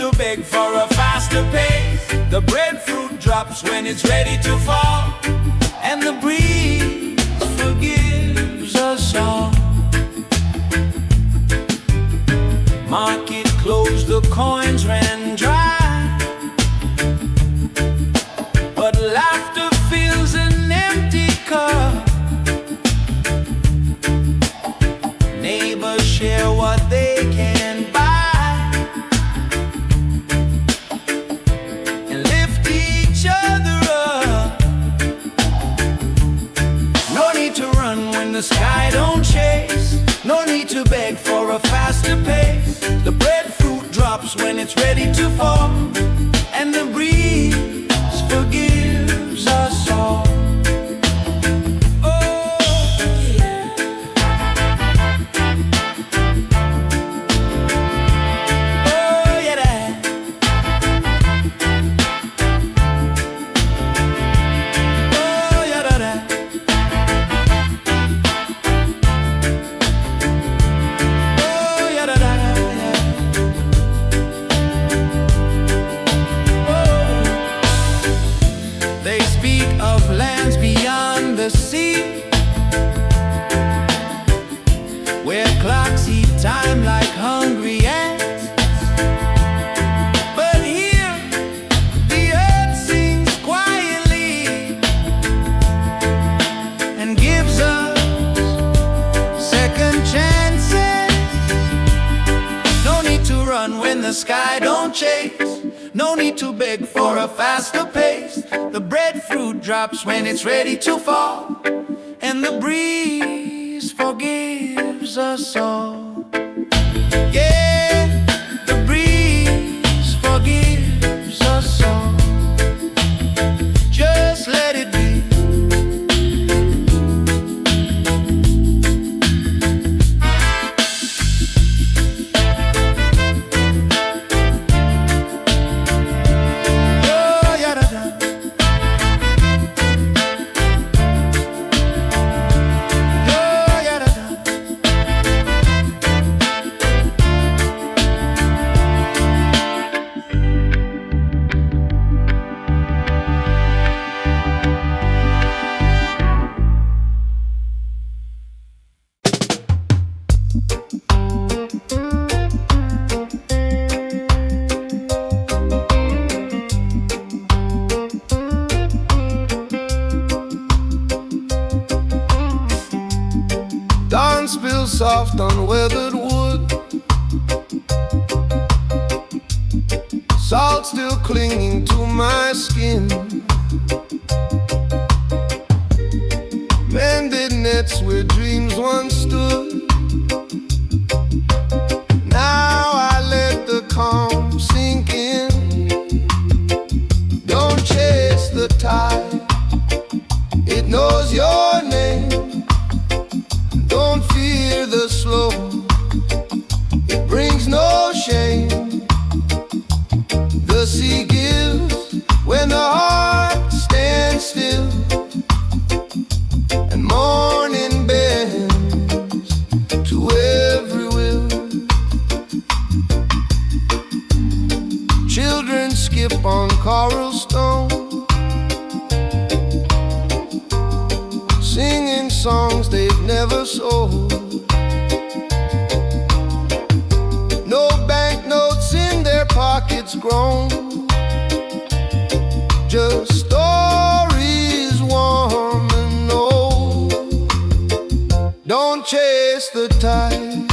to beg for a faster pace. The breadfruit drops when it's ready to fall, and the breeze forgives us all. Market closed, the coins ran dry, but laughter fills an empty cup. Neighbors share what they can buy and lift each other up. No need to run when the sky don't chase. No need to beg for a faster pace. The breadfruit drops when it's ready to fall, and the breeze forgives us all. Where clocks eat time like hungry ants, but here the earth sings quietly and gives us second chances. No need to run when the sky don't chase. No need to beg for a faster pace. The breadfruit drops when it's ready to fall, and the breeze forgives us all. Yeah, the breeze forgives us all. Just let it be. Dawn spills soft on weathered wood, salt still clinging to my skin. Mended nets where dreams once stood. Now I let the calm sink in. Don't chase the tide, it knows your name. Don't fear the slow, it brings no shame. The sea gives when the heart stands still, and morning bends to every will. Children skip on coral stone, singing songs they've never sold. No banknotes in their pockets grown, just stories warm and old. Don't chase the tide,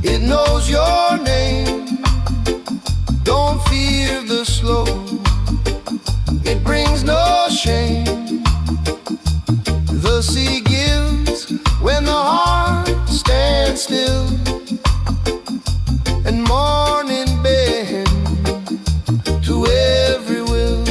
it knows your name. Don't fear the slow, it brings no shame. The sea gives when the heart stands still, and morning bends to every will.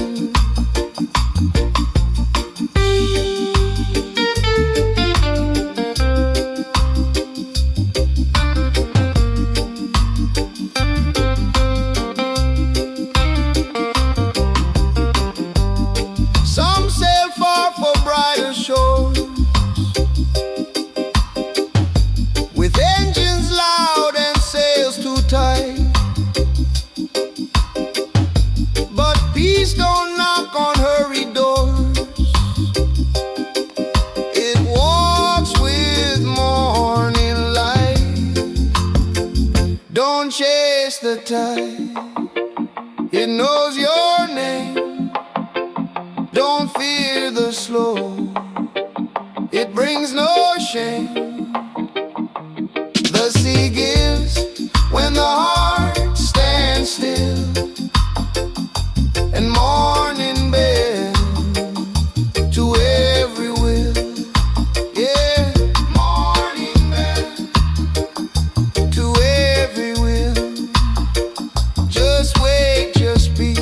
fear the slow. It brings no shame. The sea gives when the heart stands still, and morning bends to every will. Yeah, morning bends to every will. Just wait, just be.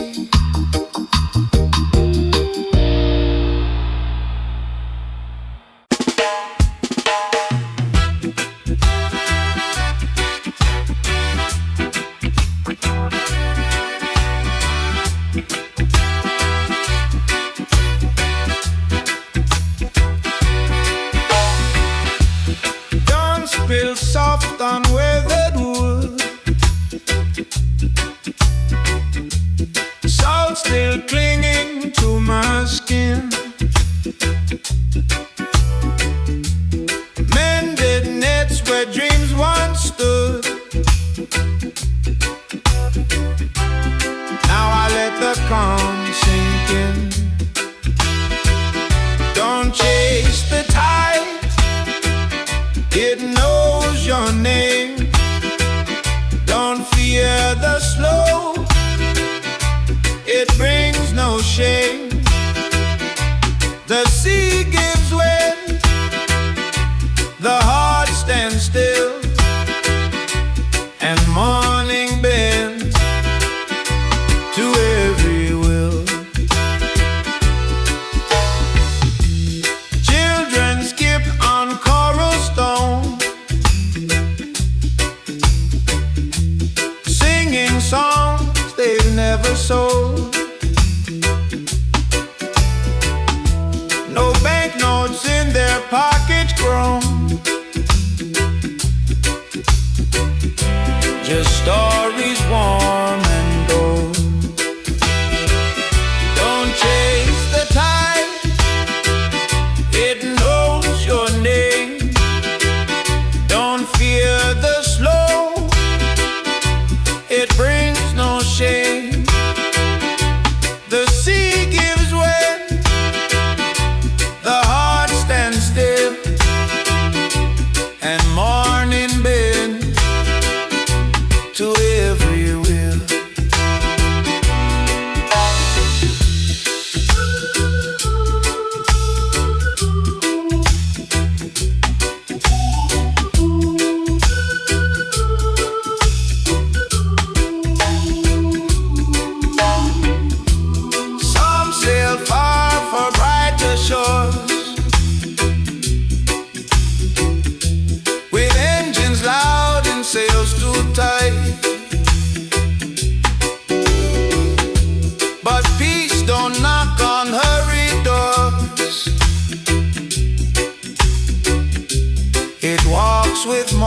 Don't spill soft on weathered wood. Salt still clinging to my skin. Mended nets where dreams once stood. Now I let the calm sink in. Don't chase the tide, it knows your name. Don't fear the slow, it brings no shame. The sea gives when the heart stands still, and morning bends to every will. Children skip on coral stone, singing songs they've never sold. No banknotes in their pockets grown, just stories warm and old. Don't chase the tide, it knows your name. Don't fear the slow, it brings no shame. The sea gives when the heart stands still, and morning bends to every will. Some sail far for brighter shores, with engines loud and sails too tight. But peace don't knock on hurried doors, it walks with more